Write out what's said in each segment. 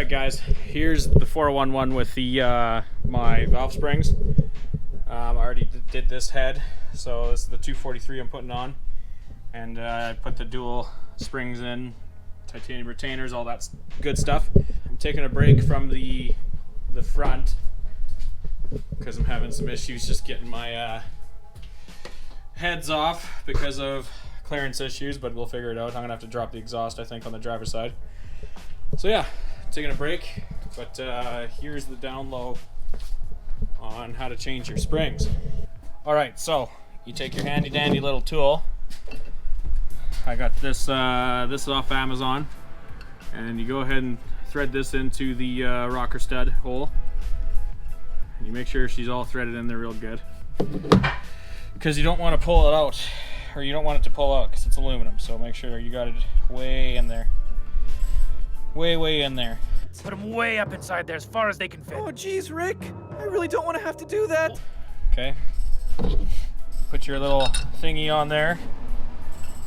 Alright guys, here's the 411 with the my valve springs. I already did this head, so this is the 243 I'm putting on. And I put the dual springs in, titanium retainers, all that good stuff. I'm taking a break from the front because I'm having some issues just getting my heads off because of clearance issues, but we'll figure it out. I'm gonna have to drop the exhaust, I think, on the driver's side. So yeah, taking a break, but here's the down low on how to change your springs. Alright, so you take your handy dandy little tool. I got this this is off Amazon, and you go ahead and thread this into the rocker stud hole. You make sure she's all threaded in there real good, because you don't want to pull it out, or you don't want it to pull out because it's aluminum, so make sure you got it way in there. Way in there. Put them way up inside there, as far as they can fit. Oh geez, Rick, I really don't want to have to do that. Okay. Put your little thingy on there.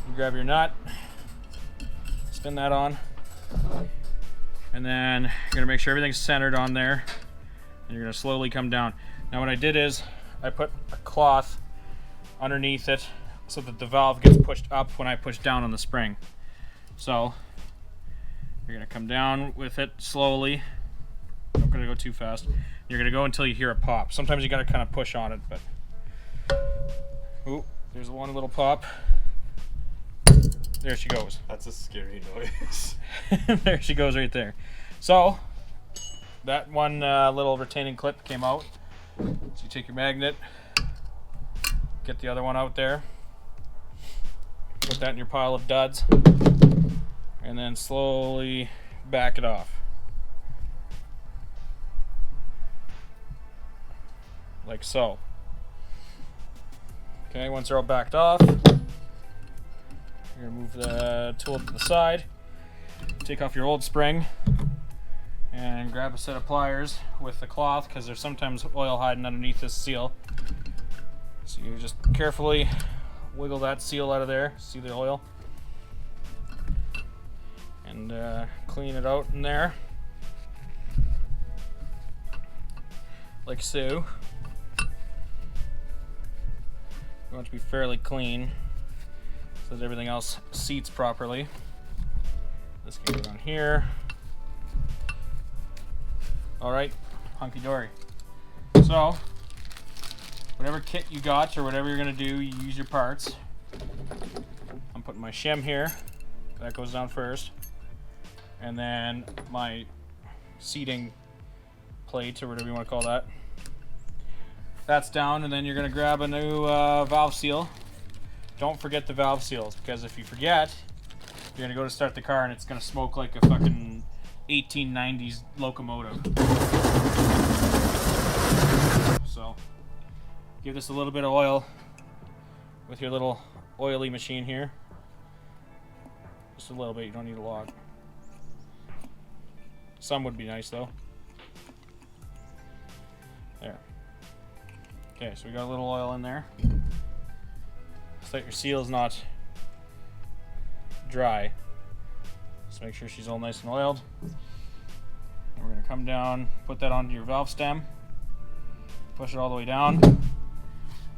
You grab your nut, spin that on, and then you're gonna make sure everything's centered on there, and you're gonna slowly come down. Now what I did is I put a cloth underneath it so that the valve gets pushed up when I push down on the spring. So you're gonna come down with it slowly. Not gonna go too fast. You're gonna go until you hear it pop. Sometimes you gotta kind of push on it, but ooh, there's one little pop. There she goes. That's a scary noise. There she goes right there. So that one little retaining clip came out. So you take your magnet, get the other one out there, put that in your pile of duds, and then slowly back it off. Like so. Okay, once they're all backed off, you're gonna move the tool to the side, take off your old spring, and grab a set of pliers with the cloth, because there's sometimes oil hiding underneath this seal. So you just carefully wiggle that seal out of there, see the oil, and clean it out in there, like so. You want it to be fairly clean so that everything else seats properly. This can go on here. Alright, hunky dory. So, whatever kit you got or whatever you're going to do, you use your parts. I'm putting my shim here. That goes down first. And then my seating plate, or whatever you want to call that. That's down, and then you're going to grab a new valve seal. Don't forget the valve seals, because if you forget, you're going to go to start the car and it's going to smoke like a fucking 1890s locomotive. So, give this a little bit of oil with your little oily machine here. Just a little bit, you don't need a lot. Some would be nice though. There. Okay, so we got a little oil in there. So that your seal's not dry. Just make sure she's all nice and oiled. And we're gonna come down, put that onto your valve stem, push it all the way down.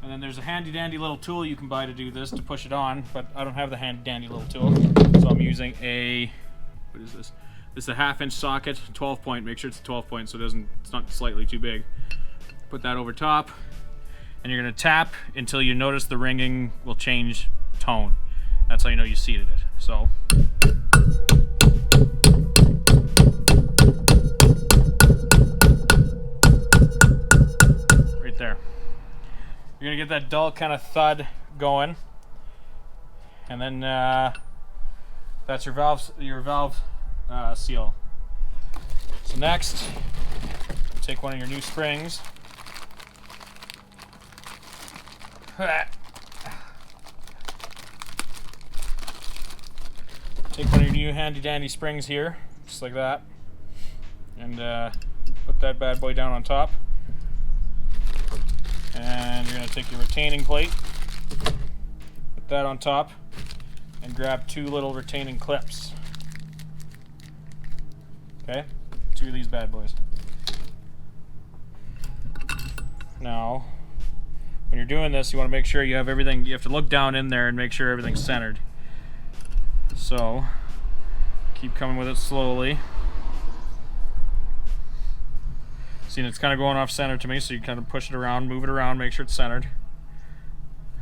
And then there's a handy dandy little tool you can buy to do this, to push it on, but I don't have the handy dandy little tool. So I'm using a, what is this? This is a 1/2-inch socket, 12 point. Make sure it's a 12 point so it's not slightly too big. Put that over top, and you're gonna tap until you notice the ringing will change tone. That's how you know you seated it. So right there. You're gonna get that dull kind of thud going, and then that's your valve seal. So next, take one of your new springs. Take one of your new handy dandy springs here, just like that, and put that bad boy down on top. And you're going to take your retaining plate, put that on top, and grab two little retaining clips. Okay, 2 of these bad boys. Now, when you're doing this, you want to make sure you have everything. You have to look down in there and make sure everything's centered. So, keep coming with it slowly. See, it's kind of going off center to me, so you kind of push it around, move it around, make sure it's centered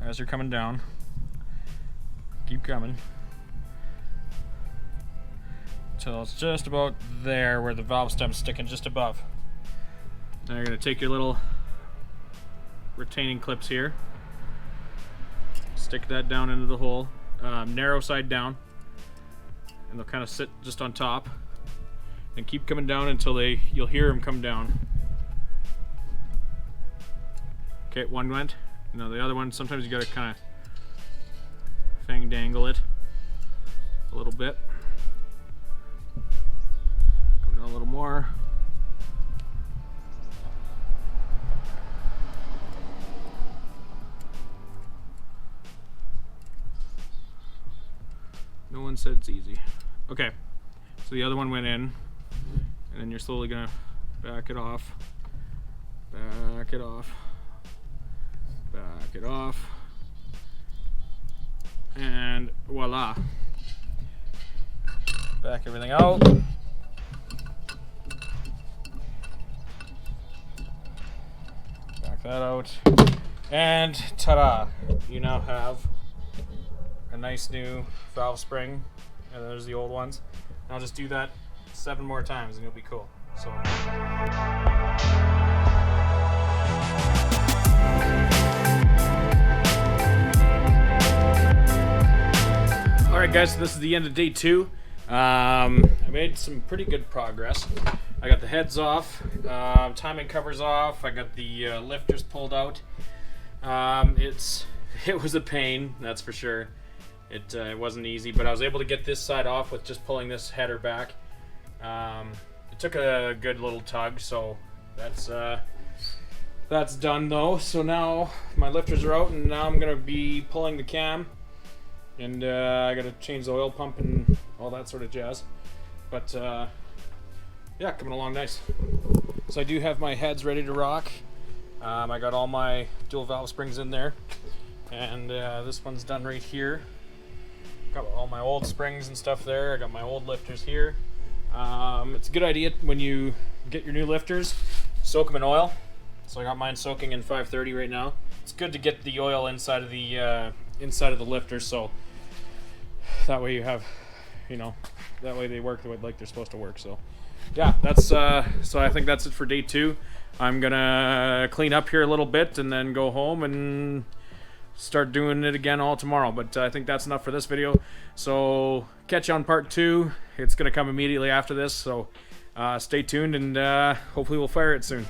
as you're coming down. Keep coming until it's just about there where the valve stem's sticking just above. Now you're going to take your little retaining clips here, stick that down into the hole, narrow side down, and they'll kind of sit just on top, and keep coming down until you'll hear them come down. Okay, one went. Now the other one, sometimes you gotta kind of fang dangle it a little bit. Come down a little more. No one said it's easy. Okay, so the other one went in, and then you're slowly gonna back it off, back it off, back it off, and voila. Back everything out. Back that out, and ta-da! You now have a nice new valve spring, and there's the old ones. I'll just do that 7 more times and you'll be cool. So. Alright guys, so this is the end of day 2. I made some pretty good progress. I got the heads off, timing covers off, I got the lifters pulled out. It was a pain, that's for sure. It wasn't easy, but I was able to get this side off with just pulling this header back. It took a good little tug, so that's done though. So now my lifters are out, and now I'm gonna be pulling the cam, and I gotta change the oil pump and all that sort of jazz. But yeah, coming along nice. So I do have my heads ready to rock. I got all my dual valve springs in there, and this one's done right here. Got all my old springs and stuff there. I got my old lifters here. It's a good idea when you get your new lifters, soak them in oil. So I got mine soaking in 530 right now. It's good to get the oil inside of the lifter, so that way you have, that way they work like they're supposed to work. So yeah, that's so I think that's it for day 2. I'm gonna clean up here a little bit and then go home and start doing it again all tomorrow, but I think that's enough for this video. So catch you on part 2. It's gonna come immediately after this, so stay tuned, and hopefully we'll fire it soon.